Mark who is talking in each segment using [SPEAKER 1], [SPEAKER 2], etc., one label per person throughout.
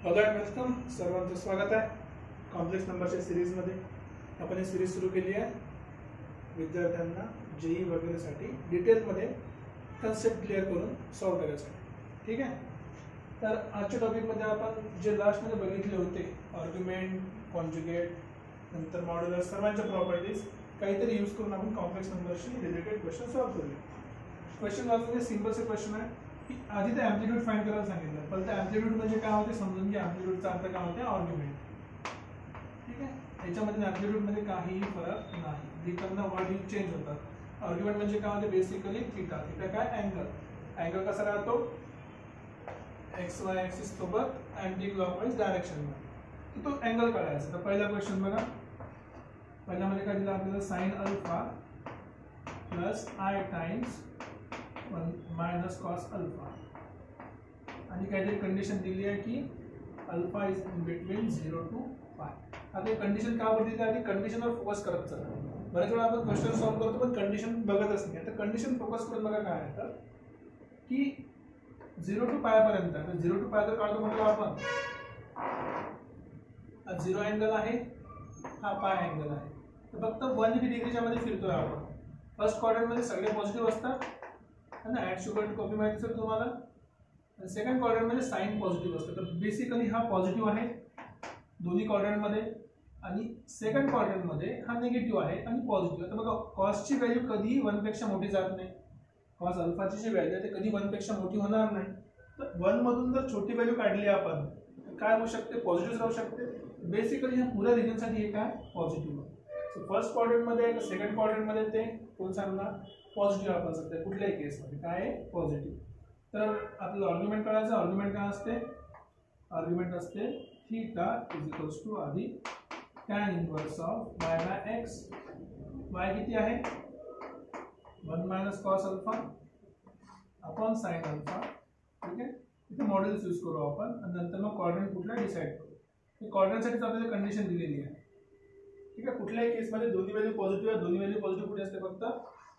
[SPEAKER 1] Hello and welcome, सर्वांचं स्वागत आहे कॉम्प्लेक्स नंबरच्या सिरीजमध्ये. आपण ही सिरीज सुरू केली आहे विद्यार्थ्यांना जेई वगैरेसाठी डिटेलमध्ये कन्सेप्ट क्लिअर करून सॉल्व करायसाठी. ठीक आहे. तर आजच्या टॉपिकमध्ये आपण जे लास्टमध्ये बघितले होते आर्ग्युमेंट, कॉन्जुगेट, नंतर मॉड्युलर, सर्वांच्या प्रॉपर्टीज काहीतरी यूज करून आपण कॉम्प्लेक्स नंबरशी रिलेटेड क्वेश्चन सॉल्व करूया. क्वेश्चन वाचून सिम्पलचे क्वेश्चन आहे की आधी ते ॲम्प्लिट्यूड फाइंड करायला सांगितलं, पण त्या ॲम्प्लिट्यूड म्हणजे काय होते समजून घ्या. ॲम्प्लिट्यूडचा अर्थ काय होते? आर्ग्युमेंट. ठीक आहे. याच्यामध्ये ॲम्प्लिट्यूडमध्ये काहीही फरक नाही, लिहिताना व्हॅल्यू चेंज होतात. आर्ग्युमेंट म्हणजे काय होते? Basically theta. थीटा काय? अँगल. अँगल कसा राहतो? एक्स वाय ॲक्सिस सोबत अँटी क्लॉकवाईज डायरेक्शनमध्ये. तो अँगल काढायचा. तर पहिला क्वेश्चन बघा. पहिल्यामध्ये काय दिलं आपल्याला? Sine alpha plus I times minus cos alpha, आणि काहीतरी कंडिशन दिली आहे की alpha is in between 0 to पाय. आता कंडिशन का बरं दिली आहे? कंडिशनवर फोकस करत चला. बरेच वेळा आपण क्वेश्चन सॉल्व करतो पण कंडिशन बघतच नाही. आता कंडिशन फोकस करून बघा काय आहे तर की 0 to पाय पर्यंत. 0 to पाय तर काढतो म्हटलं आपण, हा 0 अँगल आहे, हा पाय अँगल आहे. तर फक्त 180 डिग्रीच्या मध्ये फिरतोय आपण. फर्स्ट क्वाड्रंटमध्ये सगळे पॉझिटिव्ह असतात ना, ॲड शुगर टू कॉपी माहिती असेल तुम्हाला. सेकंड क्वाड्रंटमध्ये साइन पॉझिटिव्ह असतं. तर बेसिकली हा पॉझिटिव्ह आहे दोन्ही क्वाड्रंटमध्ये, आणि सेकंड क्वाड्रंटमध्ये हा निगेटिव्ह आहे आणि पॉझिटिव्ह. तर बघा कॉसची व्हॅल्यू कधीही 1 पेक्षा मोठी जात नाही. कॉस अल्फाची जी व्हॅल्यू आहे ते कधी 1 पेक्षा मोठी होणार नाही. तर 1 मधून जर छोटी व्हॅल्यू काढली आपण तर काय होऊ शकते? पॉझिटिव्ह राहू शकते. बेसिकली ह्या पुऱ्या रिजनसाठी हे काय? पॉझिटिव्ह. सो फर्स्ट क्वाड्रंटमध्ये सेकंड क्वाड्रंटमध्ये ते कोण सांगणार? पॉझिटिव्ह आपण सध्या कुठल्याही केसमध्ये काय आहे? पॉझिटिव्ह. तर आपल्याला आर्ग्युमेंट करायचं. आर्ग्युमेंट काय असते? आर्ग्युमेंट असते थीटा इज इक्वल्स टू आधी tan inverse of y by x. y किती आहे? 1 minus cos alpha upon sine alpha. ठीक आहे. इथे मॉड्युलस यूज करू आपण आणि नंतर मग क्वाड्रंट कुठला डिसाईड करू. क्वाड्रंटसाठी आपल्याला कंडिशन दिलेली आहे. ठीक आहे. कुठल्याही केसमध्ये दोन्ही व्हॅल्यू पॉझिटिव्ह आहे. दोन्ही व्हॅल्यू पॉझिटिव्ह कुठे असते? फक्त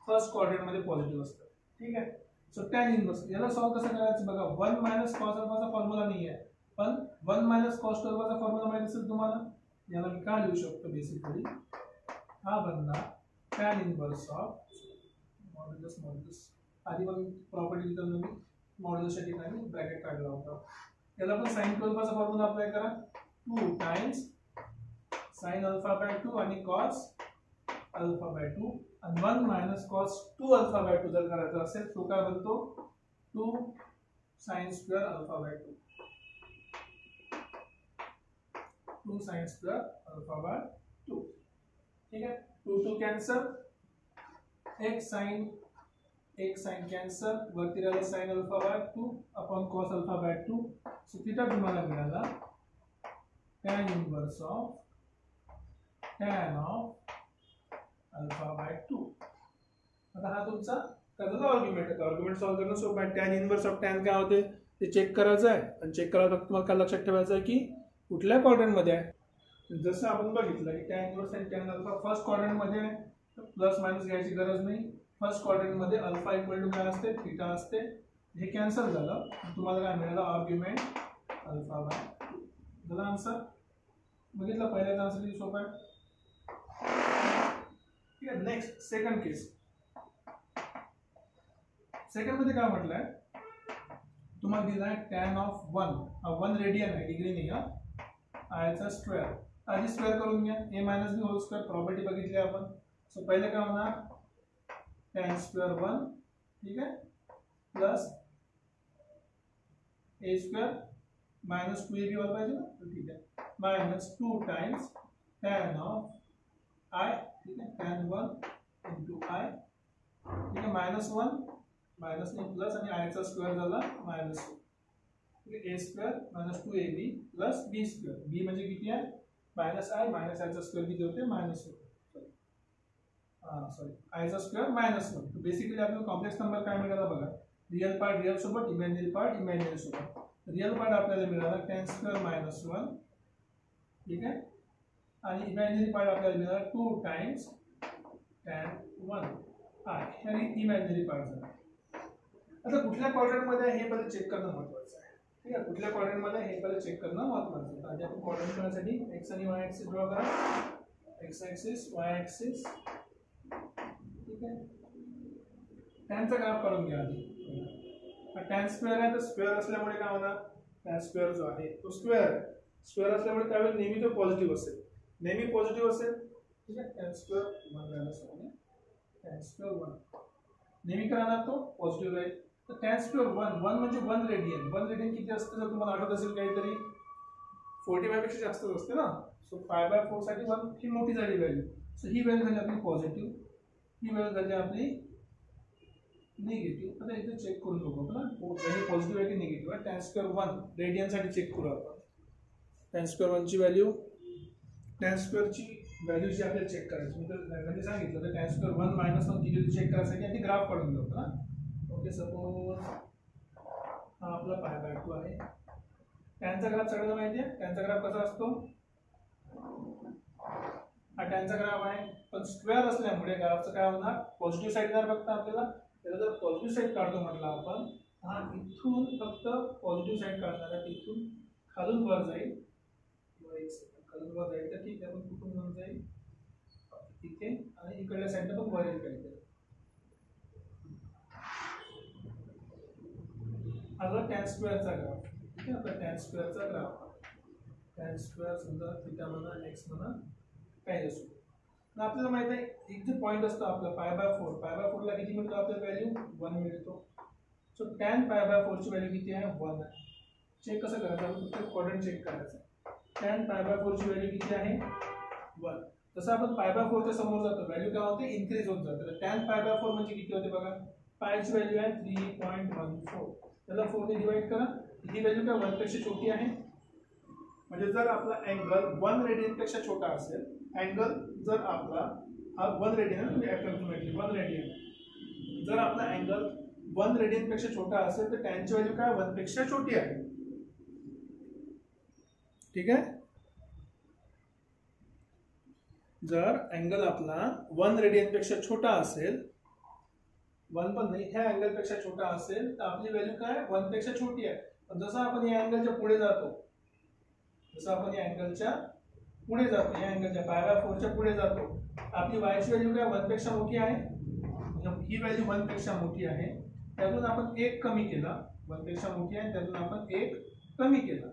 [SPEAKER 1] फर्स्ट क्वाड्रंटमध्ये पॉझिटिव्ह असतं. ठीक आहे. सो टॅन इनवर्स याला सॉल्व कसं करायचं बघा. 1 मायनस कॉस अल्फाचा फॉर्म्युला नाही आहे, पण 1 मायनस कॉस अल्फाचा फॉर्म्युला माहिती असेल तुम्हाला. याला मी काय लिहू शकतो? बेसिकली हा बनला टॅन इनवर्स ऑफ मॉड्युलस. आधी पण प्रॉपर्टी लिहिताना मी मॉड्युलसच्या ठिकाणी ब्रॅकेट काढला होता. याला पण साइन अल्फाचा फॉर्म्युला अप्लाय करा. 2 टाइम्स साइन अल्फा बाय 2 आणि कॉस अल्फा बाय 2, आणि 1 मायनस कॉस 2 अल्फा बाय 2 जर करायचा असेल तो काय बनतो? 2 sine square alpha by 2. 2 sine square alpha by 2. ठीक आहे. 2 कॅन्सल, एक साइन कॅन्सल, वरती राहिला sine alpha by 2 upon cos alpha by 2. So theta तुम्हाला मिळाला tan inverse of tan of alpha by 2. आता हा तुमचा त्याचा आर्ग्युमेंट आहे. आर्ग्युमेंट सॉल्व करणं सोपं आहे. टॅन इनवर्स ऑफ टॅन काय होते ते चेक करायचं आहे, आणि चेक करायला फक्त तुम्हाला काय लक्षात ठेवायचं आहे की कुठल्या क्वाड्रंटमध्ये आहे. जसं आपण बघितलं की टॅन इनवर्स आणि टॅन अल्फा फर्स्ट क्वाड्रंटमध्ये आहे, तर प्लस मायनस घ्यायची गरज नाही. फर्स्ट क्वाड्रंटमध्ये अल्फा इक्वल टू काय असते? थीटा असते. हे कॅन्सल झालं, तुम्हाला काय मिळालं? Argument alpha by 2. झाला आन्सर. बघितलं पहिल्याचा आन्सर किती सोपा आहे. ठीक आहे. नेक्स्ट सेकंड केस. सेकंड मध्ये काय म्हटलंय तुम्हाला दिलाय टॅन ऑफ 1. हा 1 रेडियन आहे, डिग्री नाही. आयचा स्क्वेअर आधी स्क्वेअर करून घ्या. A minus B whole square property बघितली आपण. सो पहिले काय होणार? Tan square 1. ठीक आहे. प्लस ए स्क्वेअर मायनस 2ab व्हायला पाहिजे ना. ठीक आहे. Minus 2 times tan of I. ठीक आहे. Tan 1 into I. ठीक आहे. मायनस 1 मायनस नाही प्लस, आणि आयचा स्क्वेअर झाला मायनस 2. ठीक आहे. ए square minus 2ab plus B square. बी म्हणजे किती आहे? Minus I. मायनस आयचा स्क्वेअर किती होते? मायनस 1. सॉरी आयचा स्क्वेअर मायनस 1. बेसिकली आपल्याला कॉम्प्लेक्स नंबर काय मिळाला बघा. रिअल पार्ट रिअल सोबत, इमॅजिनरी पार्ट इमॅजिनरी सोबत. रिअल पार्ट आपल्याला मिळाला टॅन स्क्वेअर मायनस 1. ठीक आहे. आणि इमॅजिनरी पार्ट आपल्याला मिळाला 2 टाइम्स टॅन 1 आय. आणि इमॅजिनरी पार्ट झाला. आता कुठल्या क्वाड्रंटमध्ये हे पण चेक करणं महत्त्वाचं आहे. ठीक आहे. कुठल्या क्वाड्रंटमध्ये हे पहिलं चेक करणं महत्त्वाचं. तर आधी आपण क्वाड्रंट करण्यासाठी एक्स आणि वाय ॲक्सिस ड्रॉ करा. X axis, Y axis. ठीक आहे. टॅनचा ग्राफ काढून घ्या आधी. टॅन स्क्वेअर आहे, तर स्क्वेअर असल्यामुळे काय होणार, टॅन स्क्वेअर जो आहे तो स्क्वेअर आहे. स्क्वेअर असल्यामुळे काय होईल, नेहमी तो पॉझिटिव्ह असेल, नेहमी पॉझिटिव्ह असेल. ठीक आहे. टॅन स्क्वेअर 1 राहणार, टॅन स्क्वेअर 1 नेहमी काय राहणार, तो पॉझिटिव्ह राहील. तर टॅन स्क्वेअर 1 म्हणजे 1 रेडियन. 1 रेडियन किती असते जर तुम्हाला आठवत असेल, काहीतरी 45 पेक्षा जास्तच असते ना. सो 5/4 साठी 1 ही मोठी झाली व्हॅल्यू. सो ही व्हॅल्यू झाली आपली पॉझिटिव्ह, ही व्हॅल्यू झाली आपली निगेटिव्ह. आता इथे चेक करून बघू आपण व्हॅल्यू पॉझिटिव्ह आहे की निगेटिव्ह आहे. टॅन स्क्वेअर 1 रेडियनसाठी चेक करू आपण. टॅन स्क्वेअर 1 ची व्हॅल्यू, टॅन स्क्वेअरची व्हॅल्यू जी आपल्याला चेक करायची, मी तर सांगितलं तर टॅन स्क्वेअर 1 - 1 किती चेक करायसाठी आधी ग्राफ काढून घेऊ ना. ओके, सपोज हा आपला π/2 आहे. टॅनचा ग्राफ सगळ्यांना माहिती आहे. टॅनचा ग्राफ कसा असतो, हा टॅनचा ग्राफ आहे, पण स्क्वेअर असल्यामुळे ग्राफचं काय होणार, पॉझिटिव्ह साईड येणार फक्त आपल्याला. त्याला जर पॉझिटिव्ह साईड काढतो म्हटलं आपण, हा इथून फक्त पॉझिटिव्ह साईड काढणार आहे, इथून खालून वर जाईल. खालून वर जाईल तर ठीक आहे, पण कुठून वर जाईल इथे, आणि इकडल्या साईडला पण वर येईल काहीतरी. हा टॅन स्क्वेअरचा ग्राफ. ठीक आहे. आपला टॅन स्क्वेअरचा ग्राफ, टॅन स्क्वेअर समजा थीटा म्हणा, एक्स म्हणा, काही असो. आपल्याला माहित आहे एक जो पॉईंट असतो आपला π/4, π/4 ला किती मिळतो आपल्याला व्हॅल्यू 1 मिळतो. सो टॅन π/4 ची व्हॅल्यू किती आहे, 1 आहे. चेक कसं करायचं, फक्त क्वाड्रंट चेक करायचं. टॅन π/4 ची व्हॅल्यू किती आहे, 1. जसं आपण π/4 च्या समोर जातो व्हॅल्यू काय होते, इन्क्रीज होत जाते. तर टॅन π/4 म्हणजे किती होते बघा, पायची व्हॅल्यू आहे 3.14. त्याला 4 ने डिवाइड करा. ही व्हॅल्यू काय 1 पेक्षा छोटी आहे. म्हणजे जर आपला अँगल 1 रेडियन पेक्षा छोटा असेल, अँगल जर आपला हा 1 रेडियन म्हणजे अप्रॉक्सिमेटली 1 रेडियन, जर आपला अँगल 1 रेडियन पेक्षा छोटा असेल तर टॅनची व्हॅल्यू काय 1 पेक्षा छोटी आहे. ठीक आहे. जर अँगल आपला 1 रेडियन पेक्षा छोटा असेल, 1 पण नाही, ह्या अँगल पेक्षा छोटा असेल तर आपली व्हॅल्यू काय 1 पेक्षा छोटी आहे. पण जसं आपण या अँगलच्या पुढे जातो, जसं आपण या अँगलच्या पुढे जातो, या अँगलच्या π/4 च्या पुढे जातो, आपली y ची व्हॅल्यू काय 1 पेक्षा मोठी आहे. ही व्हॅल्यू 1 पेक्षा मोठी आहे, त्यातून आपण 1 कमी केला. 1 पेक्षा मोठी आहे त्यातून आपण 1 कमी केला.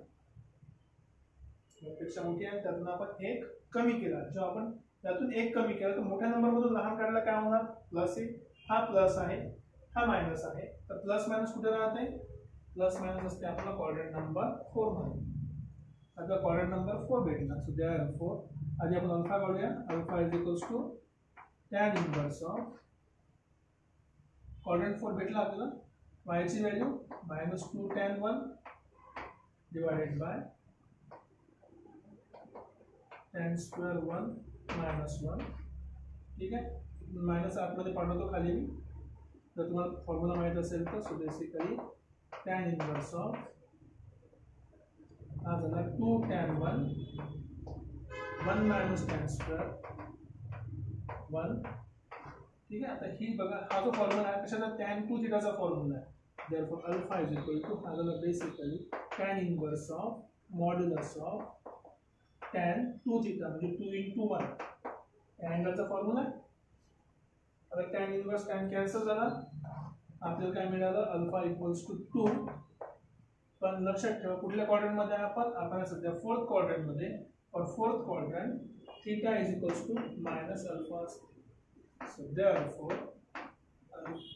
[SPEAKER 1] 1 पेक्षा मोठी आहे त्यातून आपण 1 कमी केला. जो आपण त्यातून 1 कमी केला तर मोठ्या नंबर मधून लहान काढला काय होणार, प्लस आहे. हा प्लस आहे, हा मायनस आहे. तर प्लस मायनस कुठे राहते, प्लस मायनस असते आपला क्वाड्रंट नंबर 4 मध्ये. आता क्वाड्रंट नंबर 4 भेटला. सो देअरफॉर आधी आपण अल्फा काढूया. Alpha is equals to tan inverse of quadrant 4 भेटला आपल्याला. y ची value -2 tan 1 divided by tan square 1 -1. ठीक आहे. मायनस आतमध्ये पाठवतो खाली मी, जर तुम्हाला फॉर्म्युला माहित असेल तर. So basically tan inverse of हा झाला 2 tan 1 1 - tan स्क्वेअर 1. ठीक आहे. आता ही बघा, हा जो फॉर्म्युला आहे कशाचा, tan 2 थीटाचा फॉर्म्युला आहे. Therefore alpha is equal to हा झाला basically tan inverse of modulus of tan 2 theta म्हणजे 2 × 1 या अँगलचा फॉर्म्युला आहे. आता टॅन इनव्हर्स टॅन कॅन्सल झाला, आपल्याला काय मिळालं, अल्फा इक्वल्स टू 2. पण लक्षात ठेवा कुठल्या क्वाड्रंट मध्ये आपण सध्या 4th क्वाड्रंट मध्ये. और 4th quadrant theta is equals to minus alpha. So therefore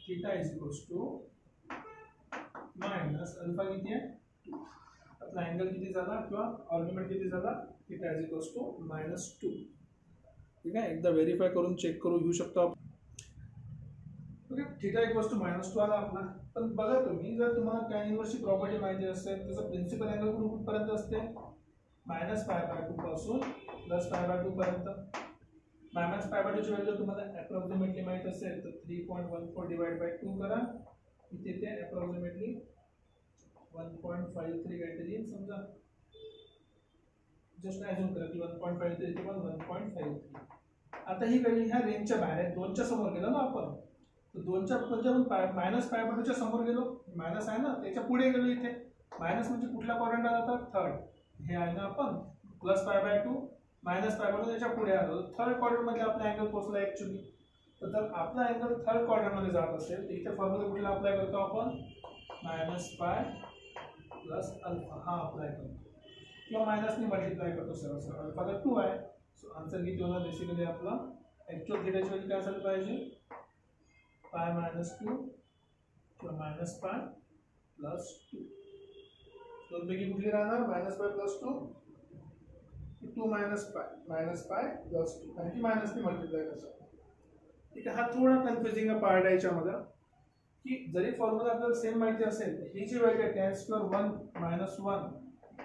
[SPEAKER 1] theta is equals to minus alpha किती आहे 2. आपला अँगल किती झाला किंवा आर्ग्युमेंट किती झाला, थीटा इज इक्वल्स टू -2. ठीक आहे. एकदा व्हेरीफाय करून चेक करू घेऊ शकतो आपण. ओके, थीटा इक्वल्स टू -2 आला आपला. पण बघा तुम्ही, जर तुम्हाला टॅन इनव्हर्सची प्रॉपर्टी माहिती असेल, त्याचा प्रिन्सिपल अँगल कुठपर्यंत असते, -π/2 पासून +π/2 पर्यंत. -π/2 ची व्हॅल्यू तुम्हाला अप्रॉक्सिमेटली माहित असेल तर 3.14 डिवाइड बाय 2 करा. इथे ते अप्रॉक्सिमेटली 1.53 काहीतरी समजा, जस्ट ॲज्युम करा की 1.53 इथे पण 1.53. आता ही व्हॅल्यू ह्या रेंजच्या बाहेर आहे, 2च्या समोर गेलो ना आपण. तर 2च्या म्हणजे आपण -π/2 च्या समोर गेलो, मायनस आहे ना, त्याच्या पुढे गेलो इथे. मायनस म्हणजे कुठल्या क्वाड्रंटला जातात, थर्ड. हे आहे ना आपण plus pi by 2 minus pi by 2 त्याच्या पुढे आलो, थर्ड क्वाड्रंट मध्ये आपला अँगल पोहोचला ऍक्च्युली. तर आपला अँगल थर्ड क्वाड्रंट मध्ये जात असेल तर इथे फॉर्म्युला कुठला अप्लाय करतो आपण, मायनस पाय प्लस अल्फा हा अप्लाय करतो किंवा मायनसने मल्टिप्लाय करतो सरळ सरळ. अल्फा तर 2 आहे, सो आन्सर किती होणार बेसिकली आपला ऍक्च्युअल थीटाची व्हॅल्यू काय असायला पाहिजे, पाय मायनस 2 किंवा मायनस पाय प्लस 2. दोनपैकी कुठली राहणार, minus pi plus 2 2 minus pi plus 2 आणि ती मायनसने मल्टिप्लाय करतो. ठीक आहे, हा थोडा कन्फ्युजिंग पार्ट आहे याच्यामध्ये की जरी फॉर्म्युला आपल्याला सेम माहिती असेल ही जी व्हॅल्यू आहे tan स्क्वेअर 1 मायनस 1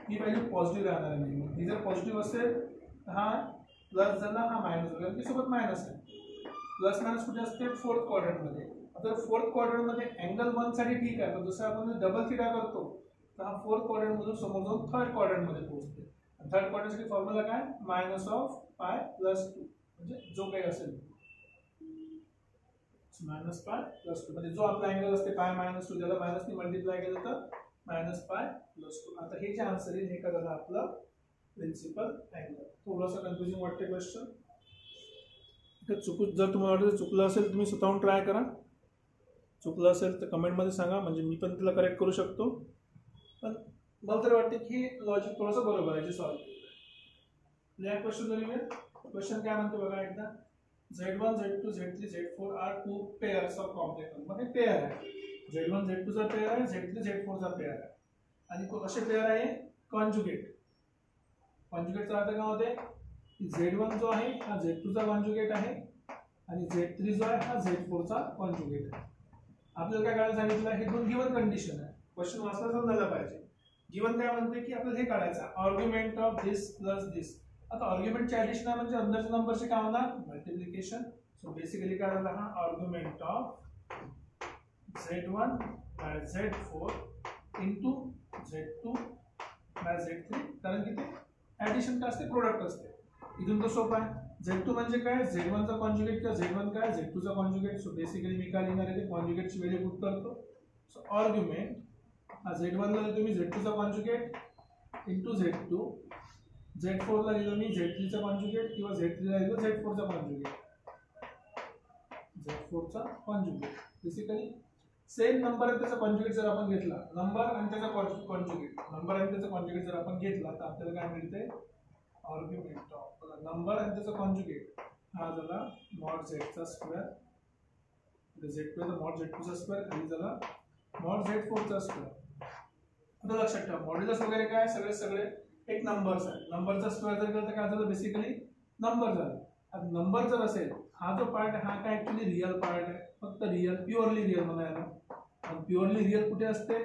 [SPEAKER 1] ही व्हॅल्यू पॉझिटिव्ह राहणार आहे. ही जर पॉझिटिव्ह असेल तर हा प्लस झाला, हा मायनस झाला, की सोबत मायनस आहे. प्लस मायनस कुठे असते, फोर्थ क्वाड्रंटमध्ये. आता फोर्थ क्वाड्रंटमध्ये अँगल 1 साठी ठीक आहे, पण जसं आपण डबल थीटा करतो तर हा फोर्थ क्वाड्रंटमधून समोर जाऊन थर्ड क्वाड्रंटमध्ये पोहोचते. थर्ड क्वाड्रंटसाठी फॉर्म्युला काय, मायनस ऑफ पाय प्लस 2 म्हणजे जो काही असेल मायनस पाय प्लस 2 म्हणजे जो आपला अँगल असते पाय मायनस 2 त्याला मायनसने मल्टिप्लाय केलं तर मायनस पाय प्लस 2. आता हे जे आन्सर येईल हे का झालं आपलं प्रिन्सिपल अँगल. थोडंसं कन्फ्युजिंग वाटते क्वेश्चन. जर तुम्हाला वाटतं चुकलं असेल तुम्ही स्वतःहून ट्राय करा, चुकलं असेल तर कमेंटमध्ये सांगा म्हणजे मी पण तिला करेक्ट करू शकतो. पण मला तरी वाटते की लॉजिक थोडंसं बरोबर आहे जे सॉल्व्ह केलं. या क्वेश्चन बघूया. क्वेश्चन काय म्हणतो बघा एकदा, Z1, Z2, Z3, Z4 are two pairs of complex number. हे पेअर आहे, Z1 Z2 चा पेअर आहे, Z3 Z4 चा पेअर आहे आणि कसे पेअर आहे, कॉन्जुगेट. कॉन्जुगेटचा अर्थ काय होते, Z1 जो आहे हा Z2 चा कॉन्जुगेट आहे आणि Z3 जो आहे हा Z4 चा कॉन्जुगेट आहे. आपल्याला काय करायला सांगितलं, हे दोन गिवन कंडिशन आहे. क्वेश्चन वाचला समजायला पाहिजे. गिवन काय म्हणते की आपल्याला हे काढायचं आर्ग्युमेंट ऑफ दिस प्लस दिस. आता आर्ग्युमेंटच्या ऍडिशन आहे म्हणजे अंदरच्या नंबरचे काय होणार, मल्टिप्लिकेशन. सो बेसिकली काय झालं, हा argument of Z1 by Z4 into Z2 by Z3, कारण की ते ऍडिशन काय असते, प्रोडक्ट असते. इथून तर सोपं आहे. Z2 म्हणजे काय, Z1 चा कॉन्जुगेट किंवा Z1 काय Z2 चा कॉन्जुगेट. सो बेसिकली मी काय लिहिणार आहे, कॉन्जुगेटची व्हॅल्यू पुट करतो. सो आर्ग्युमेंट हा Z1 ला लिहितो मी Z2 चा कॉन्जुगेट इंटू Z2, Z4 ला लिहिलो मी Z3 चा कॉन्जुगेट किंवा Z3 ला लिहिलो Z4 चा कॉन्जुगेट. Z4 चा कॉन्जुगेट बेसिकली सेम नंबर आणि त्याचा कॉन्जुगेट जर आपण घेतला, नंबर आणि त्याचा कॉन्जुगेट, नंबर आणि त्याचा कॉन्जुगेट जर आपण घेतला तर आपल्याला काय मिळते, आर्ग्युमेंट ऑफ नंबर आणि त्याचा कॉन्जुगेट हा झाला मॉड Z चा स्क्वेअर, Z2 चा मॉड Z2 चा स्क्वेअर खाली झाला मॉड Z4 चा स्क्वेअर. आता लक्षात ठेवा मॉड्युलस वगैरे काय सगळे एक नंबर्स आहे. नंबरचा स्क्वेअर जर केला तर काय झालं, बेसिकली नंबर झाला. आता नंबर जर असेल हा जो पार्ट आहे हा काय ऍक्च्युली रिअल पार्ट आहे, फक्त रिअल, प्युअरली रिअल म्हणायला. आणि प्युअरली रिअल कुठे असते,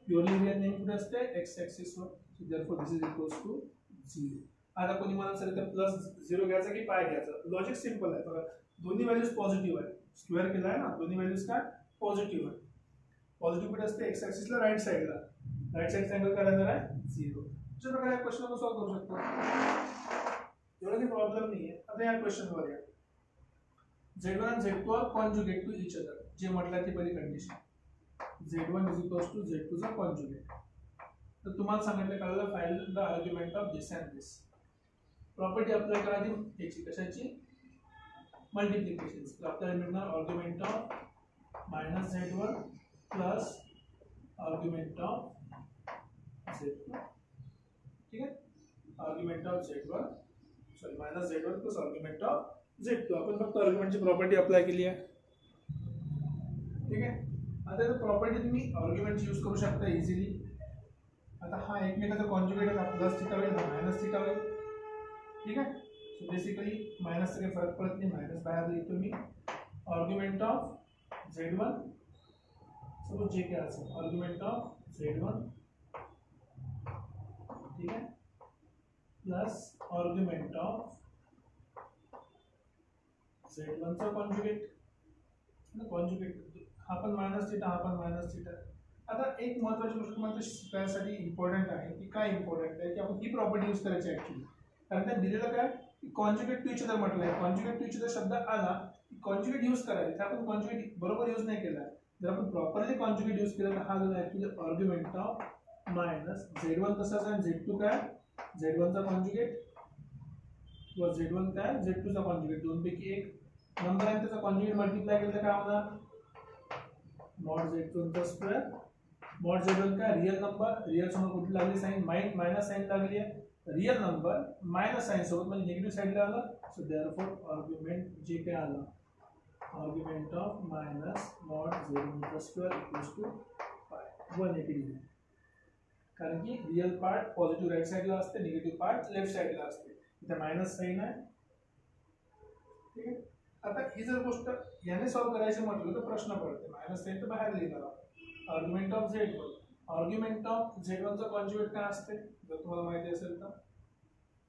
[SPEAKER 1] प्युअरली रिअल नेम कुठे असते, एक्स ऍक्सिस वर. So therefore this is equals to 0. आता कोणी म्हणाल सर तर प्लस 0 घ्यायचं की पाय घ्यायचं, लॉजिक सिंपल आहे. बघा दोन्ही व्हॅल्यूज पॉझिटिव्ह आहे, स्क्वेअर केला आहे ना, दोन्ही व्हॅल्यूज काय पॉझिटिव्ह आहे. पॉझिटिव्ह कुठे असते, एक्स ऍक्सिसला राईट साइडला, राईट साइडचा अँगल काय राहणार आहे 0. अशा प्रकारे या क्वेश्चन आपण सॉल्व्ह करू शकतो, एवढा काही प्रॉब्लेम नाही आहे. आता या क्वेश्चन वर या, Z1 आणि Z2 are conjugate to each other. जे म्हटलं ती पहिली condition, Z1 is equals to Z2 चा कॉन्जुगेट. तर तुम्हाला सांगितलं कळलं, find the argument of this and this. Property apply करायची याची कशाची, मल्टिप्लिकेशन. तर आपल्याला मिळणार argument of minus Z1 plus argument of Z2. ठीक आहे, argument of Z1 sorry minus Z1 plus argument of Z2. आपण फक्त आर्ग्युमेंटची प्रॉपर्टी अप्लाय केली आहे. ठीक आहे, आता तर प्रॉपर्टी तुम्ही आर्ग्युमेंटची यूज करू शकता इझिली. आता हा एकमेकाचा कॉन्जुगेट आहे, प्लस थिटा होईल मायनस थिटा होईल. ठीक आहे, सो बेसिकली मायनसचा काही फरक पडत नाही, मायनस बाहेर लिहितो मी. आर्ग्युमेंट ऑफ Z1 सपोज जे काय असेल, आर्ग्युमेंट ऑफ Z1 ठीक आहे प्लस आर्ग्युमेंट ऑफ Z1 चा कॉन्जुगेट. हा पण मायनस थिटा, हा पण मायनस थिटा. आता एक महत्त्वाची गोष्ट तुम्हाला शिकण्यासाठी इम्पॉर्टंट आहे की काय इम्पॉर्टंट आहे की आपण ही प्रॉपर्टी यूज करायची ऍक्च्युली. कारण त्या दिलेलं काय कॉन्जुगेट टू इच अदर म्हटलं आहे. कॉन्जुगेट टू इच अदर शब्द आला की कॉन्जुगेट यूज करायचा. तर आपण कॉन्जुगेट बरोबर यूज नाही केला. जर आपण प्रॉपरली कॉन्जुगेट यूज केला तर हा झाला actually argument of minus Z1 तसाच आहे, Z2 काय, Z1 चा कॉन्जुगेट किंवा Z1 काय, Z2 चा कॉन्जुगेट, दोन पैकी एक नंबर आहे त्याचा कॉन्जुगेट मल्टिप्लाय केलं तर काय होणार, मॉड Z1 चा स्क्वेअर मॉड Z1 काय रियल नंबर, रियल समोर कुठली लागली साइन, मायनस साइन लागली आहे, रियल नंबर मायनस साइन सोबत म्हणजे निगेटिव्ह साइडला आला, सो देयरफॉर आर्ग्युमेंट जे काय आला argument of minus mod Z1 चा स्क्वेअर इक्वल्स टू 180 कारण की रियल पार्ट पॉझिटिव्ह राईट साइडला असते, निगेटिव्ह पार्ट लेफ्ट साइडला असते, इथे मायनस साइन आहे. ठीक आहे, आता ही जर गोष्ट याने सॉल्व करायची म्हटलं तर प्रश्न पडते, मायनस साइन तर बाहेर लिहिणार argument of Z1, argument of Z1 चा कॉन्जुगेट काय असते जर तुम्हाला माहिती असेल तर,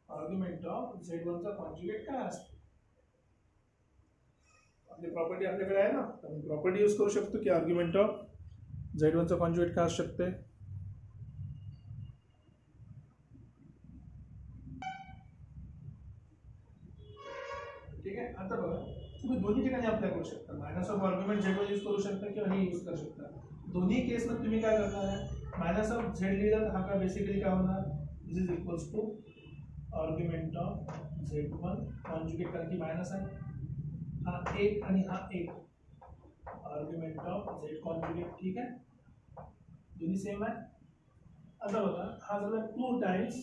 [SPEAKER 1] आर्ग्युमेंट ऑफ Z1 चा कॉन्जुगेट काय असते, आपली प्रॉपर्टी आपल्याकडे आहे ना, आपण प्रॉपर्टी यूज करू शकतो की आर्ग्युमेंट ऑफ Z1 चा कॉन्जुगेट काय असू शकते. ठीक आहे, आता बघा तुम्ही दोन्ही ठिकाणी अप्लाय करू शकता, minus of argument Z1 use करू शकता किंवा हे यूज करू शकता. दोन्ही केस मध्ये तुम्ही काय करणार आहे, मायनस ऑफ Z लिहिलं तर हा का बेसिकली काय होणार, this is equals to argument of Z1 conjugate कारण की मायनस आहे, हा एक आणि हा एक आर्ग्युमेंट ऑफ Z कॉन्जुगेट. ठीक आहे, दोन्ही सेम आहे. आता बघा हा झाला 2 टाइम्स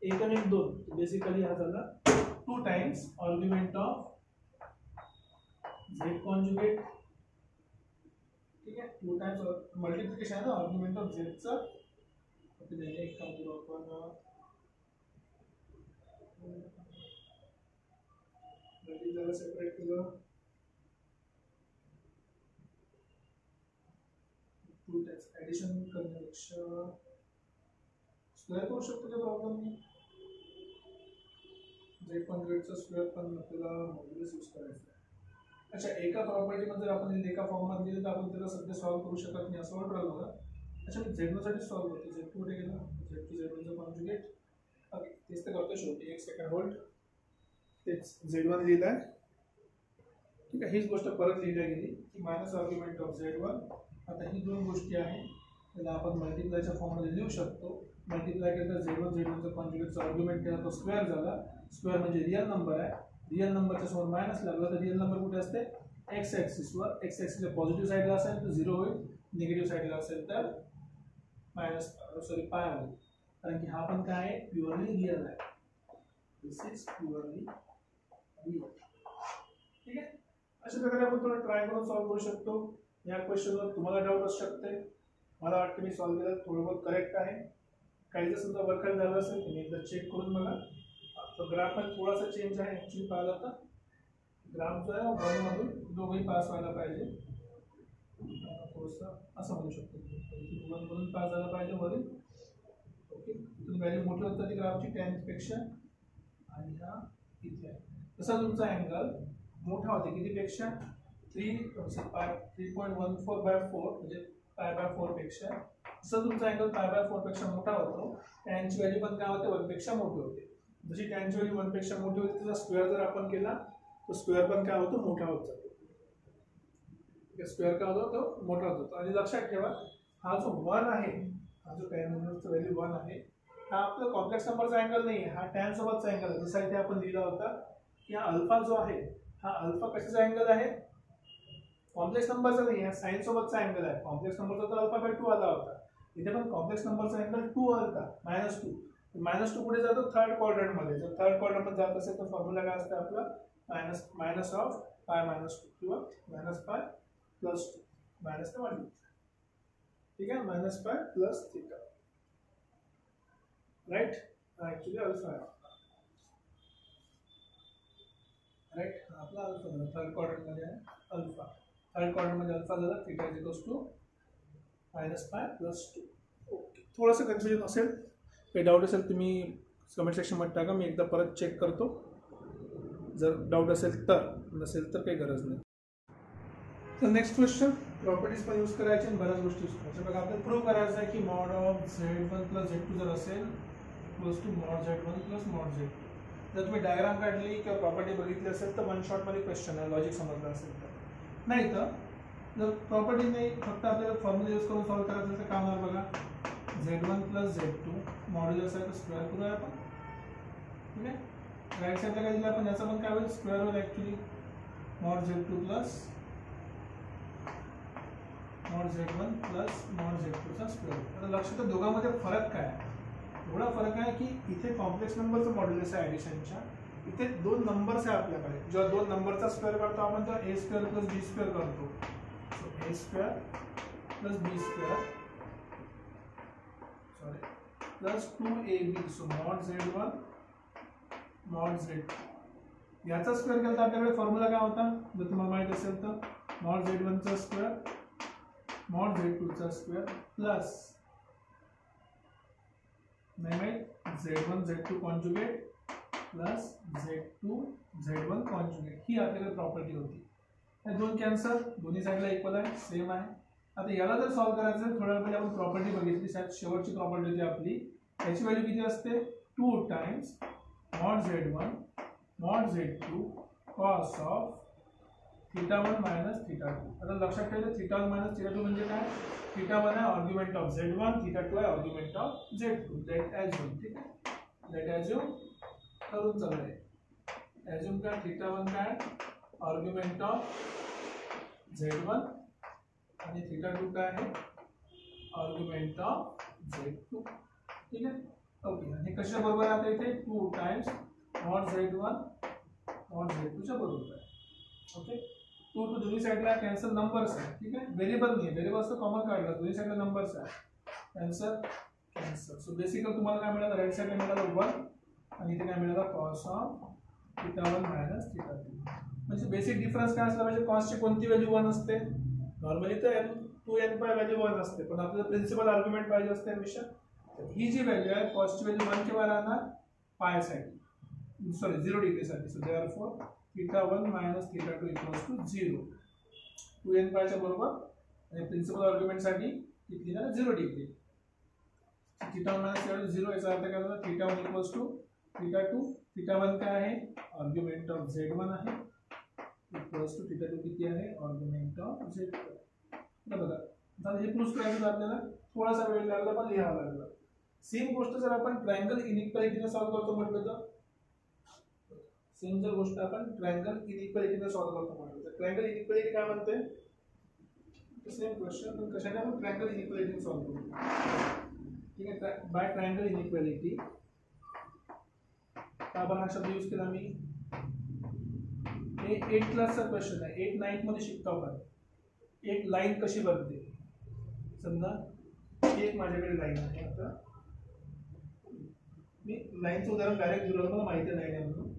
[SPEAKER 1] एक आणि 2, बेसिकली हा झाला 2 times argument of Z conjugate. ठीक आहे, 2 टाइम्स मल्टिप्लिकेशन आहे ना आर्ग्युमेंट ऑफ Z चं, एक काम करू आपण जरा सेपरेट केलं, 2 टाइम्स ऍडिशन करण्यापेक्षा स्क्वेअर करू शकतो, काही प्रॉब्लेम नाही. Z कॉन्जुगेटचा स्क्वेअर पण आपल्याला मॉड्युलस यूज करायचा आहे. अच्छा, एका प्रॉपर्टीमध्ये जर आपण एका फॉर्ममध्ये दिली तर आपण त्याला सध्या सॉल्व्ह करू शकत नाही, असं वाटत राहिलं बघा. अच्छा, मी Z1 साठी सॉल्व्ह करतो, Z2 कुठे गेला, Z2 Z1 चा कॉन्जुगेट. ओके, तेच तर करतो शेवटी, एक सेकंड होल्ड, तेच Z1 लिहिलं आहे. ठीक आहे, हीच गोष्ट परत लिहिल्या गेली की मायनस आर्ग्युमेंट ऑफ Z1. आता ही दोन गोष्टी आहे त्याला आपण मल्टिप्लायच्या फॉर्ममध्ये लिहू शकतो. मल्टिप्लाय केलं तर Z1 चा कॉन्जुगेटचा आर्ग्युमेंट केला तो स्क्वेअर झाला, स्क्वेअर म्हणजे रियल नंबर आहे, रियल नंबरच्या समोर मायनस लागला तर रियल नंबर कुठे असते, एक्स ॲक्सिसवर, एक्स ॲक्सिसच्या पॉझिटिव्ह साईडला असेल तर 0 होईल, निगेटिव्ह साईडला असेल तर मायनस पाय होईल, कारण की हा पण काय आहे, प्युअरली रियल आहे, दिस इज प्युअरली रियल. ठीक आहे, अशा प्रकारे आपण थोडं ट्राय करून सॉल्व्ह करू शकतो. या क्वेश्चनवर तुम्हाला डाऊट असू शकते, मला वाटतं मी सॉल्व्ह केलं थोडं बहुत करेक्ट आहे. काही जर समजा वर्कआउट झालं असेल तुम्ही एकदा चेक करून बघा. तो ग्राफ मध्ये थोडासा चेंज आहे, ॲक्च्युली पाहिलं तर ग्राफ जो आहे वनमधून दोघंही पास व्हायला पाहिजे, थोडंसं असं म्हणू शकतो, वनमधून पास झाला पाहिजे वरील. ओके, तुम्ही व्हॅल्यू मोठी होत ती ग्राफची 10 पेक्षा, आणि हा इथे आहे तसा तुमचा अँगल मोठा होते कितीपेक्षा, 3.14/4 म्हणजे π/4 पेक्षा. जसं तुमचा अँगल π/4 पेक्षा मोठा होतो, टॅनची व्हॅल्यू पण काय होते 1 पेक्षा मोठी होते. जशी टॅनची व्हॅल्यू 1 पेक्षा मोठी होते त्याचा स्क्वेअर जर आपण केला तो स्क्वेअर पण काय होतो, मोठा होत जातो. स्क्वेअर काय होतो, तो मोठा होतो. आणि लक्षात ठेवा हा जो 1 आहे, हा जो टॅनचा व्हॅल्यू 1 आहे, हा आपला कॉम्प्लेक्स नंबरचा अँगल नाही आहे, हा टॅन सोबतचा अँगल आहे. जसा इथे आपण लिहिला होता की हा अल्फा जो आहे, हा अल्फा कशाचा अँगल आहे, कॉम्प्लेक्स नंबरचा नाही आहे, साइन सोबतचा अँगल आहे. कॉम्प्लेक्स नंबरचा तर अल्फा/2 आला होता, इथे पण कॉम्प्लेक्स नंबरचा अँगल 2 आलता, -2. -2 कुठे जातो, थर्ड क्वाड्रंट मध्ये. जर थर्ड क्वाड्रंट मध्ये जात असेल तर फॉर्म्युला काय असते आपला, मायनस ऑफ π-2 किंवा -π+2 मायनस ने वाढली. ठीक आहे, -π+θ, राइट. ऍक्च्युली अल्फा आहे राइट, आपला अल्फा झाला, थर्ड क्वाड्रंट मध्ये आहे अल्फा, थर्ड क्वाड्रंट मध्ये अल्फा झाला, θ -π+2. ओके, थोडंसं कन्फ्युजन असेल, काही डाऊट असेल तुम्ही कमेंट सेक्शनमध्ये टाका, मी एकदा परत चेक करतो. जर डाऊट असेल तर, नसेल तर काही गरज नाही. तर नेक्स्ट क्वेश्चन, प्रॉपर्टीज पण यूज करायचे आणि बऱ्याच गोष्टी यूज करायच्या. बघा आपल्याला प्रूव्ह करायचं आहे की मॉड ऑफ Z1 + Z2 जर असेल equals to mod Z1 + mod Z2. जर तुम्ही डायग्राम काढली किंवा प्रॉपर्टी बघितली असेल तर वन शॉटमध्ये क्वेश्चन आहे, लॉजिक समजलं असेल तर. नाही तर जर प्रॉपर्टी नाही, फक्त आपल्याला फॉर्म्युला यूज करून सॉल्व्ह करायचं तर काय होणार बघा, Z1 प्लस Z2 मॉड्युलस आहे तर स्क्वेअर करूया आपण. ठीक आहे, राईट साईडला काय दिलं आपण, याचा पण काय होईल स्क्वेअर होईल actually. Mod Z2 plus mod Z1 plus mod Z2 चा स्क्वेअर. आता लक्षात दोघांमध्ये फरक काय आहे, एवढा फरक आहे की इथे कॉम्प्लेक्स नंबरचं मॉड्युलस आहे ॲडिशनच्या, इथे दोन नंबर्स आहे आपल्याकडे. जेव्हा दोन नंबरचा स्क्वेअर करतो आपण तेव्हा A square plus B square करतो. So A square plus B square plus 2ab. So mod Z1 mod Z2 याचा स्क्वेअर केला तर आपल्याकडे फॉर्म्युला काय होता जर तुम्हाला माहित असेल तर, मॉड Z1 चा स्क्वेअर मॉड Z2 चा स्क्वेअर प्लस नाही माहित Z1 Z2 conjugate plus Z2 Z1 conjugate. ही आपल्याकडे प्रॉपर्टी होती. हे दोन कॅन्सल, दोन्ही साईडला इक्वल आहे, सेम आहे. आता याला जर सॉल्व करायचं आहे, थोड्या वेळ आपण प्रॉपर्टी बघितली, शेवटची प्रॉपर्टी होती आपली. याची व्हॅल्यू किती असते 2 times mod Z1 mod Z2 cos of θ1 minus θ2. आता लक्षात ठेवा θ1 मायनस θ2 म्हणजे काय, θ1 आहे आर्ग्युमेंट ऑफ Z1, θ2 आहे argument of Z2. Late assume. ठीक आहे, लेट ॲज्युम करून चालू आहे. ॲज्युम काय θ1 काय आर्ग्युमेंट ऑफ Z1 आणि θ2 काय आहे आर्ग्युमेंट ऑफ Z2. ठीक आहे, ओके. आणि कशा बरोबर आहे आता इथे 2 times mod Z1 mod Z2 च्या बरोबर आहे. ओके, 2 टू दोन्ही साईडला कॅन्सल नंबर्स आहे. ठीक आहे, व्हेरिएबल नाही, व्हेरिएबल्स तर कॉमन काढला, दोन्ही साईडला नंबर्स आहे, कॅन्सल कॅन्सल. सो बेसिकली तुम्हाला काय मिळालं, राईट साईडला मिळालं 1 आणि इथे काय मिळालं कॉस ऑफ θ1 मायनस θ2. म्हणजे बेसिक डिफरन्स काय असला पाहिजे, कॉसची कोणती व्हॅल्यू 1 असते, नॉर्मली तर n2n पाय व्हॅल्यू 1 असते, पण आपल्याला प्रिन्सिपल आर्ग्युमेंट पाहिजे असते हमेशा. ही जी व्हॅल्यू आहे कॉसची व्हॅल्यू 1 केव्हा राहणार पाय साठी, सॉरी 0 डिग्री साठी. So therefore θ1 minus θ2 equals to 0, 2n पायच्या बरोबर. आणि प्रिन्सिपल आर्ग्युमेंट साठी किती ना 0 डिग्री. θ1 मायनस θ2 0, याचा अर्थ काय होता θ1 इक्वल्स टू θ2. θ1 काय आहे आर्ग्युमेंट ऑफ Z1 आहे इक्वल्स टू θ2 किती आहे आर्ग्युमेंट ऑफ Z2. बघा आता हे प्रूव्ह करायचं आपल्याला थोडासा वेळ लागला पण लिहावं लागलं. सेम गोष्ट जर आपण ट्रायंगल इनइक्वालिटीने सॉल्व्ह करतो म्हटलं तर, सेम जर गोष्ट आपण ट्रायंगल इनइक्वालिटीने सॉल्व्ह करतो म्हटलं तर, ट्रायंगल इनइक्वालिटी काय म्हणते, सेम क्वेश्चन पण कशाने आपण ट्रायंगल इनइक्वालिटी सॉल्व्ह करू. ठीक आहे, बाय ट्रायंगल इनइक्वालिटी आपण हा शब्द यूज केला मी. हे 8 क्लासचा क्वेश्चन आहे, 8 9 मध्ये शिकतो आपण. एक लाईन कशी बनते, समजा एक माझ्याकडे लाईन आहे. आता मी लाईनचं उदाहरण डायरेक्ट दिलं, मला माहिती नाही आहे म्हणून.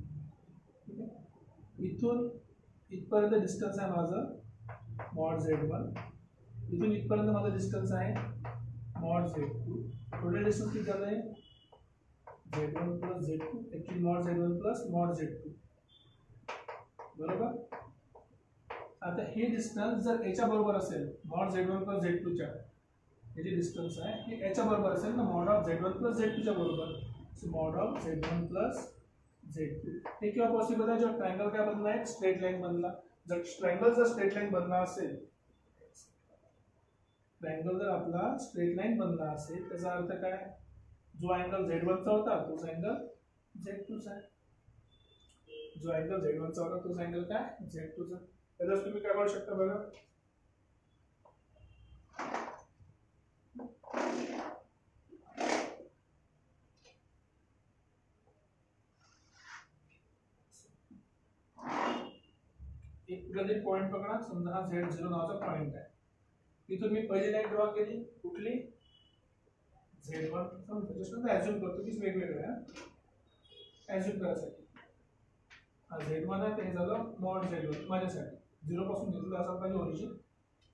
[SPEAKER 1] ठीक आहे, इथून इथपर्यंत डिस्टन्स आहे माझं मॉड Z1, इथून इथपर्यंत माझं डिस्टन्स आहे मॉड Z2. टोटल डिस्टन्स किती झालं आहे Z1 plus Z2, actually mod Z1 plus mod Z2. बरोबर. आता हे डिस्टन्स जर याच्या बरोबर असेल मॉड Z1 प्लस Z2 च्या, हे जे डिस्टन्स आहे हे याच्या बरोबर असेल ना mod of Z1 plus Z2 च्या बरोबर. So mod of Z1 plus Z2 हे केव्हा पॉसिबल आहे, जेव्हा ट्रायंगल काय बनला आहे स्ट्रेट लाईन बनला. जर ट्रायंगल जर स्ट्रेट लाईन बनला असेल, ट्रायंगल जर आपला स्ट्रेट लाईन बनला असेल त्याचा अर्थ काय, जो अँगल Z1 चा होता तोच अँगल Z2 चा आहे, जो अँगल Z1 चा होता तोच अँगल काय Z2 चा. त्याच्यास तुम्ही काय करू शकता बघा, एक कुठला पॉइंट पकडा, समजा हा Z0 नावाचा पॉइंट आहे. इथून मी पहिली लाईन ड्रॉ केली, कुठली Z1. समजा ॲज्युम करतो की वेगवेगळे आहे, ॲज्युम करायसाठी हा Z1 आहे, ते झालं मॉड Z1 माझ्यासाठी 0 पासून घेतलं असं पाहिजे,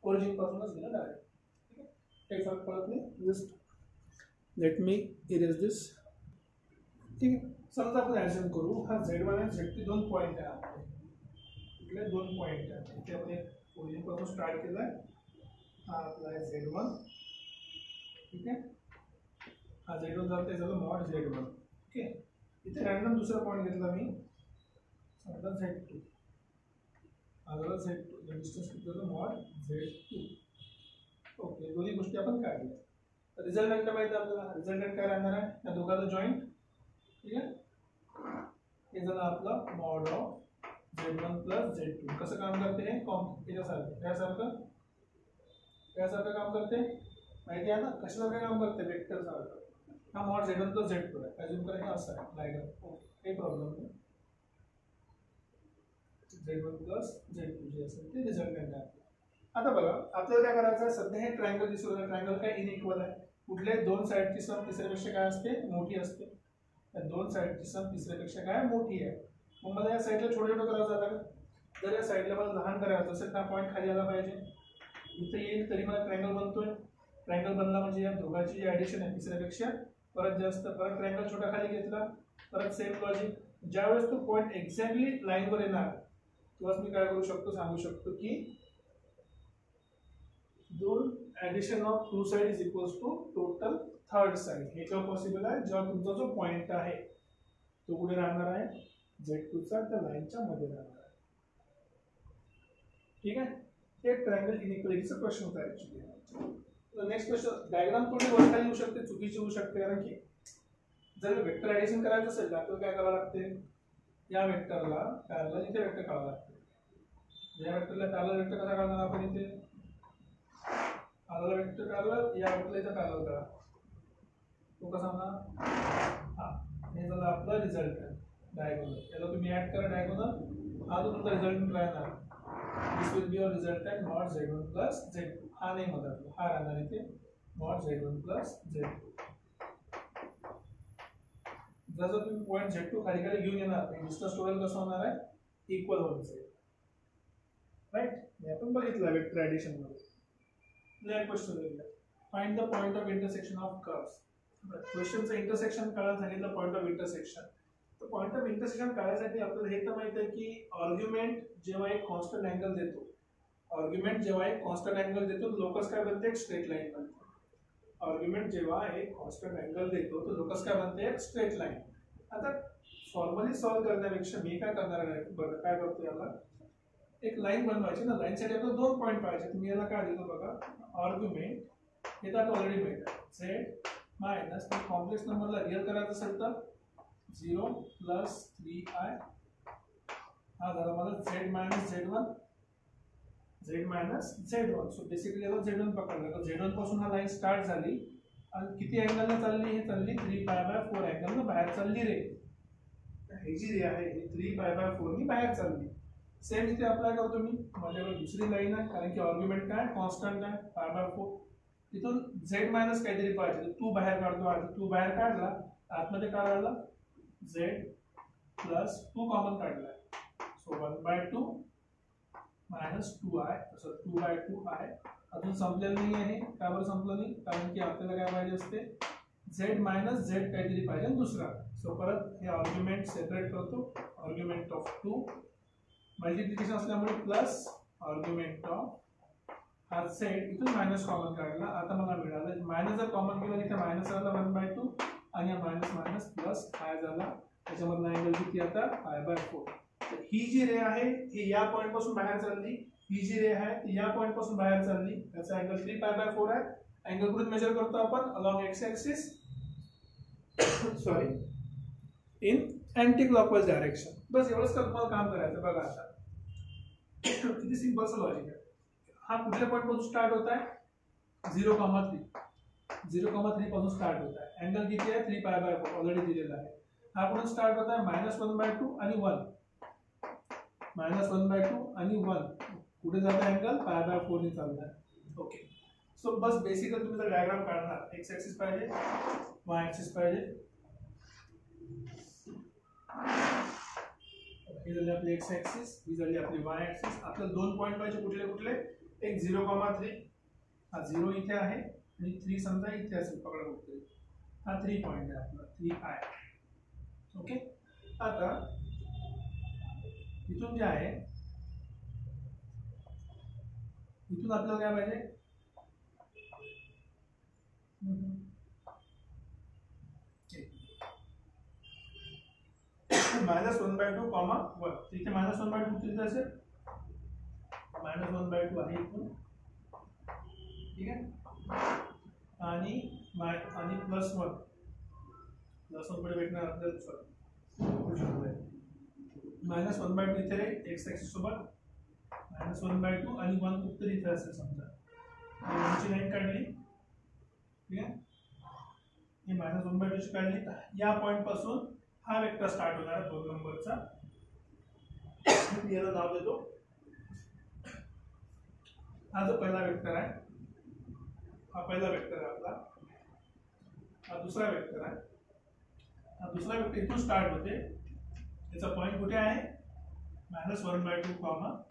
[SPEAKER 1] ओरिजिन पासूनच गेला डायरेक्ट. ठीक आहे, काही फरक पडत नाही. जस्ट लेट मी इरेज दिस. ठीक आहे, समजा आपण ॲज्युम करू हा Z1 आणि Z2 दोन पॉईंट आहे आपले, इकडे दोन पॉईंट आहे. इथे आपण एक ओरिजिन पासून स्टार्ट केलाय, हा आपला आहे Z1. ठीक आहे, हा Z1 झालं, ते झालं मॉड Z1. ओके, इथे रॅन्डम दुसरा पॉईंट घेतला मी, समजा Z2, हा झाला Z2. डिस्टन्स किती झालं मॉड Z2. ओके, दोन्ही गोष्टी आपण काढल्या. रिझल्टंट माहिती आहे आपल्याला, रिझल्टंट काय राहणार आहे या दोघांचं जॉईंट. ठीक आहे, हे झालं आपलं mod of Z1 plus Z2. कसं काम करते हे यासारखं काम करते माहिती आहे ना, कशासारखं काम करते वेक्टर सारखं. हा मॉड Z1 प्लस Z2 आहे, अजून करायचं असं आहे डायग्राम. काही प्रॉब्लेम नाही. Z1 प्लस Z2 जे असेल ते रिझल्टंट आहे. आता बघा आपल्याला काय करायचं आहे, सध्या हे ट्रायंगल दिसू लागलं. ट्रायंगल काय इनइक्वल आहे. कुठल्या दोन साईडची सम तिसऱ्यापेक्षा काय असते, मोठी असते. या दोन साईडची सम तिसऱ्यापेक्षा काय मोठी आहे. मग मला या साईडला छोटं छोटं करायचं आता. जर या साईडला मला लहान करायचं असेल तर हा पॉईंट खाली आला पाहिजे. इथे येईल तरी मला ट्रायंगल बनतोय. ट्रायंगल बनला म्हणजे या दोघांची जी ॲडिशन आहे तिसऱ्यापेक्षा परत जास्त. परत ट्रायंगल छोटा खाली घेतला, परत सेम लॉजिक. ज्यावेळेस तो पॉईंट एक्झॅक्टली लाईनवर येणार तेव्हाच मी काय करू शकतो, सांगू शकतो की दोन addition of two side is equals to total third side. हे केव्हा पॉसिबल आहे, जेव्हा तुमचा जो पॉईंट आहे तो कुठे राहणार आहे, Z2 चा त्या लाईनच्या मध्ये राहणार आहे. ठीक आहे, हे ट्रायंगल इनइक्वालिटीचा प्रश्न होता ऍक्च्युअली. नेक्स्ट क्वेश्चन, डायग्राम थोडी वर खाली येऊ शकते, चुकीची होऊ शकते. कारण की जर वेक्टर ॲडिशन करायचं असेल तर आपल्याला काय करावं लागते, या वेक्टरला पॅरलल इथे वेक्टर काढावं लागते. या वेक्टरला पॅरलल वेक्टर कसा काढणार आपण, इथे पॅरलल वेक्टर काढला, या वेक्टरला इथे पॅरलल करा. तो कसा होणार, हा हे झालं आपला रिझल्टंट डायगोनल. याला तुम्ही ऍड करा डायगोनल, हा तो तुमचा रिझल्टंट राहणार. This will be your resultant mod Z1 plus Z2. हा नाही मदत, हा राहणार इथे मॉड Z1 प्लस Z2. जसं तुम्ही पॉईंट Z2 खाली खाली घेऊन येणार डिस्टन्स टोटल कसं होणार आहे, इक्वल होऊन जाईल. राईट, हे आपण बघितलं वेक्टर ॲडिशन मध्ये. नेक्स्ट क्वेश्चन बघूया, find the point of intersection of curves. क्वेश्चनचं इंटरसेक्शन काढायला सांगितलं, पॉइंट ऑफ इंटरसेक्शन. तर पॉइंट ऑफ इंटरसेक्शन काढायसाठी आपल्याला हे तर माहिती आहे की आर्ग्युमेंट जेव्हा एक कॉन्स्टंट अँगल देतो, लोकस काय बनते, एक स्ट्रेट लाईन बनते. आर्ग्युमेंट जेव्हा एक कॉन्स्टंट अँगल देतो तो लोकस काय बनते, एक स्ट्रेट लाईन. आता फॉर्मली सॉल्व करण्यापेक्षा मी काय करणार आहे, बघा काय करतो, याला एक लाईन बनवायची ना. लाईनसाठी आपल्याला दोन पॉईंट पाहिजे. तुम्ही याला काय देतो बघा, आर्ग्युमेंट हे तर ऑलरेडी माहिती आहे, Z मायनस कॉम्प्लेक्स नंबरला रिअल करायचं असेल तर 0 प्लस 3i. हा झाला मला Z minus Z1. So basically याला Z1 पकडलं तर Z1 पासून हा लाईन स्टार्ट झाली आणि किती अँगलला चालली, हे चालली 3π/4 अँगलला बाहेर चालली रे. ही जी रे आहे ही 3π/4 नी बाहेर चालली. सेम इथे अप्लाय करतो मी. माझ्याकडे दुसरी लाईन आहे, कारण की आर्ग्युमेंट काय कॉन्स्टंट आहे π/4. तिथून Z मायनस काहीतरी पाहिजे, तू बाहेर काढतो. आधी तू बाहेर काढला, आतमध्ये काय राहिला Z प्लस 2 कॉमन काढलाय. सो 1/2 मायनस 2i, असं 2/2i. अजून संपलेलं नाही आहे. का बरं संपलं नाही, कारण की आपल्याला काय पाहिजे असते, Z मायनस Z काहीतरी पाहिजे दुसरा. सो परत हे आर्ग्युमेंट सेपरेट करतो. आर्ग्युमेंट ऑफ 2 मल्टिप्लिकेशन असल्यामुळे प्लस आर्ग्युमेंट ऑफ हा सेट, इथून मायनस कॉमन काढला. आता मला मिळालं मायनस जर कॉमन केलं तिथे मायनस आला 1/2 आणि हा मायनस मायनस प्लस काय झाला, त्याच्यामधला अँगल किती आता π/4. ही जी रे आहे ही या पॉइंट पासून बाहेर चालली, ही जी रे आहे ती या पॉइंट पासून बाहेर चालली. त्याचा अँगल 3π/4 आहे. अँगल कुठून मेजर करतो आपण, along X axis, sorry in anti clockwise direction. बस एवढंच तुम्हाला काम करायचं. बघा आता किती सिंपलचं लॉजिक आहे. हा कुठल्या पॉईंट पासून स्टार्ट होत आहे, 0,3 पासून स्टार्ट होत आहे. अँगल किती आहे 3π/4 ऑलरेडी दिलेला आहे. हा कुठून स्टार्ट होत आहे, -1/2 आणि 1. -1/2 आणि 1 कुठे जात आहे, अँगल π/4 ने चालत आहे. ओके, सो बस बेसिकली तुम्ही जर डायग्राम काढणार, एक्स ऍक्सिस पाहिजे, वाय ऍक्सिस पाहिजे. ही झाली आपली एक्स ऍक्सिस, ही झाली आपली वाय ऍक्सिस. आपल्याला दोन पॉईंट पाहिजे, कुठले कुठले, एक 0,3, हा 0 इथे आहे आणि 3 समजा इथे असेल, पकडा कुठे, हा 3 पॉईंट आहे आपला 3i. ओके, आता इथून जे आहे इथून आपल्याला काय पाहिजे, -1/2, -1. इथे -1/2 किती असेल, -1/2 आहे इथून. ठीक आहे, आणि +1 पुढे भेटणार आपल्याला सॉरी -1/2 इथे राहील एक्स ॲक्सिस सोबत -1/2 आणि 1 उत्तर इथे असेल समजा ची लाईन काढली ठीक आहे हे -1/2 ची काढली तर या पॉइंट पासून हा वेक्टर स्टार्ट होणार आहे 2 नंबरचा याला नाव देतो हा जो पहिला वेक्टर आहे हा पहिला वेक्टर आहे आपला हा दुसरा वेक्टर आहे हा दुसरा वेक्टर इथून स्टार्ट होते याचा पॉइंट कुठे आहे -1/2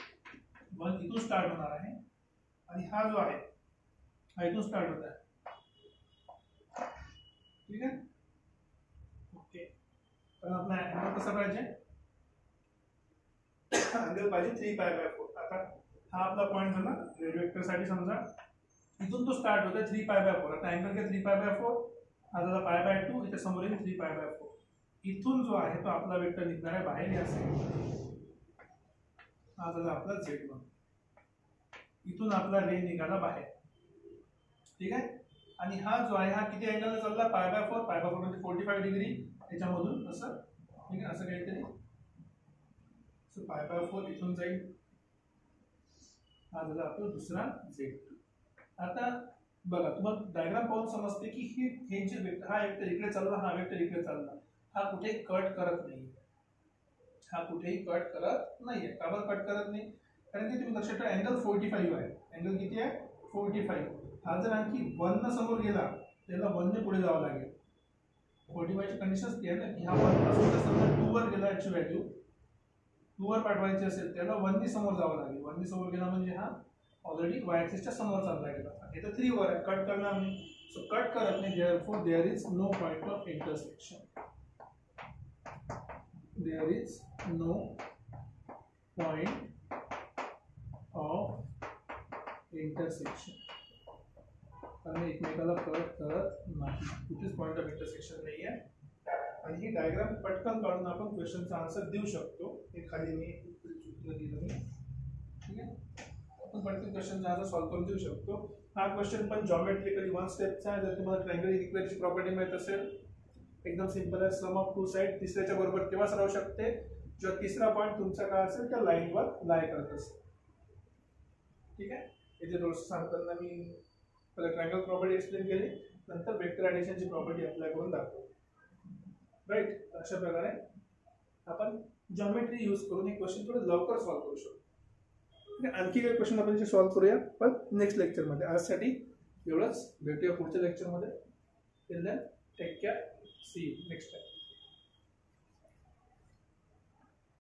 [SPEAKER 1] 1 इथून स्टार्ट होणार आहे आणि हा जो आहे हा इथून स्टार्ट होत आहे ठीक आहे ओके तर आपला अँगल कसा पाहिजे अँगल पाहिजे 3π/4 आता हा आपला पॉइंट झाला रेड वेक्टर साठी समजा इथून तो स्टार्ट होता 3π/4 आता अँगल काय 3π/4 हा झाला π/2 इथे समोर येईल 3π/4 इथून जो आहे तो आपला वेक्टर निघणार आहे बाहेर या साईडला हा झाला आपला Z1 इथून आपला रे निघाला बाहेर ठीक आहे आणि हा जो आहे हा किती अँगलने चालला π/4 म्हणजे 45 डिग्री याच्यामधून असं ठीक आहे असं काहीतरी सो π/4 इथून जाईल हा झाला आपला दुसरा Z2 आता बघा तुम्हाला डायग्राम पाहून समजते की हे जे वेक्टर हा वेक्टर इकडे चालला हा वेक्टर इकडे चालला हा कुठेही कट करत नाही हा कुठेही कट करत नाहीये का बरं कट करत नाही कारण की तुम्ही लक्षात ठेवा अँगल 45 आहे अँगल किती आहे 45 हा जर आणखी 1 न समोर गेला त्याला 1 ने पुढे जावं लागेल 45 ची कंडिशन ती आहे ना की हा 1 पासून जर समजा 2 वर गेला याची व्हॅल्यू 2 वर पाठवायची असेल त्याला 1 ने समोर जावं लागेल 1 ने समोर गेला म्हणजे हा ऑलरेडी y ॲक्सिसच्या समोर चालला गेला हे तर 3 वर आहे कट करणार नाही सो कट करत नाही therefore there is no point of intersection there is no point of intersection आणि एकमेकाला कट करत नाही कुठेच पॉइंट ऑफ इंटरसेक्शन नाही आहे आणि ही डायग्राम पटकन काढून आपण क्वेश्चनचा आन्सर देऊ शकतो हे खाली मी दिलं ठीक आहे आपण पटकन क्वेश्चनचा आन्सर सॉल्व्ह करून देऊ शकतो हा क्वेश्चन पण जॉमेट्रिकली 1 स्टेपचा आहे जर तुम्हाला ट्रायंगल इक्वेशनची प्रॉपर्टी माहित असेल एकदम सिंपल आहे सम ऑफ टू साइड तिसऱ्याच्या बरोबर तेव्हाच राहू शकते जेव्हा तिसरा पॉइंट तुमचा काय असेल त्या लाईनवर लाय करत असेल ठीक आहे इथे थोडंसं सांगताना मी पहिले ट्रायंगल प्रॉपर्टी एक्सप्लेन केली नंतर वेक्टर ॲडिशनची प्रॉपर्टी अप्लाय करून दाखवतो राईट अशा प्रकारे आपण जॉमेट्री यूज करून एक क्वेश्चन थोडं लवकर सॉल्व्ह करू शकतो आणखी काही क्वेश्चन आपण सॉल्व्ह करूया पण नेक्स्ट लेक्चरमध्ये आजसाठी एवढंच भेटूया पुढच्या लेक्चरमध्ये till then take care see you next time.